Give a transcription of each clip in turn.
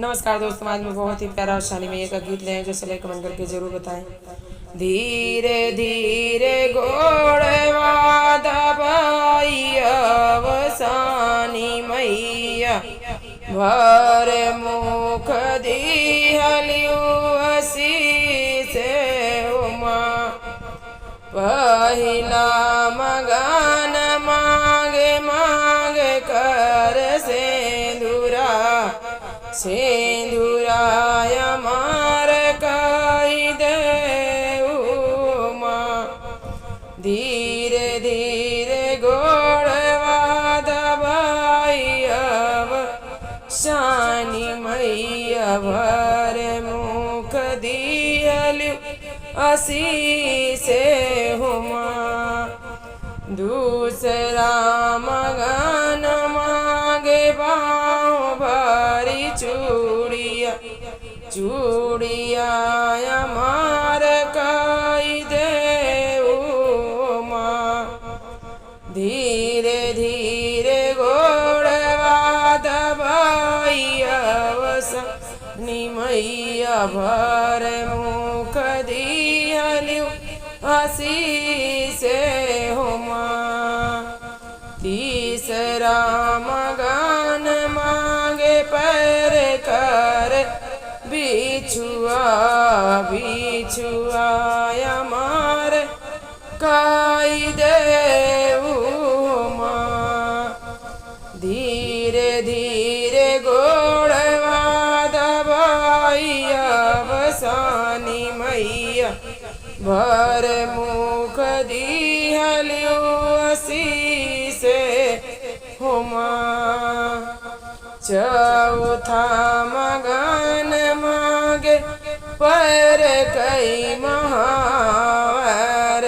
नमस्कार दोस्तों, आज मैं बहुत ही प्यारा और शाली मैया का गीत ले आए जो चले कमेंट करके जरूर बताएं। धीरे धीरे गोड़वा दबाई अवसानी मैया भर मुख दिहलियु से उमा पहिला मगन मांगे मांगे कर सेंदुराय मार कही दे उमा धीरे धीरे गोड़वा दबाई अब शानी मैया भर मुख दिहलु से हुमा दूसरा मगन मांगे बाँव भरी चूड़िया मार कही दे उमा धीरे धीरे गोड़वा दबाई अवसानी मैया भर मुख दिहलियु से हुमा तीसरा मगन मांगे पैर कर बिछुआ मार कही दे उमा धीरे धीरे गोड़वा दबाई अवसानी मैया भर मुख दिहलियु से हुमा चौथा मगन मांगे पर कई महावर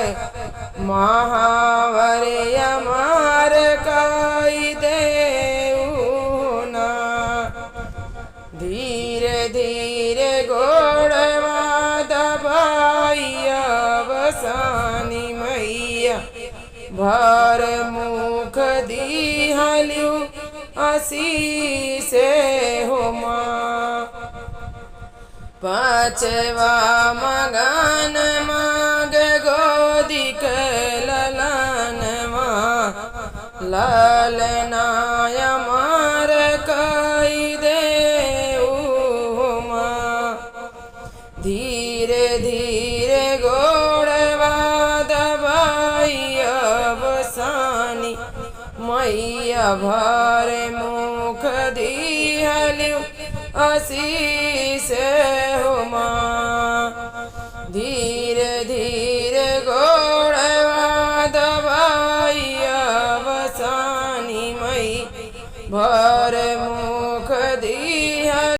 अमार कही दे उना धीरे धीरे गोड़वा दबाई अवसानी मैया भर मुख दिहलियु से हुमा पांचवा मगन मांग गोदी के ललनाय मार कही दे उमा धीरे धीरे गोड़वा दबाई अवसानी मैया भर मुख दिहलियु से हुमा धीरे धीरे गोड़वा दबाई अवसानी मैया भर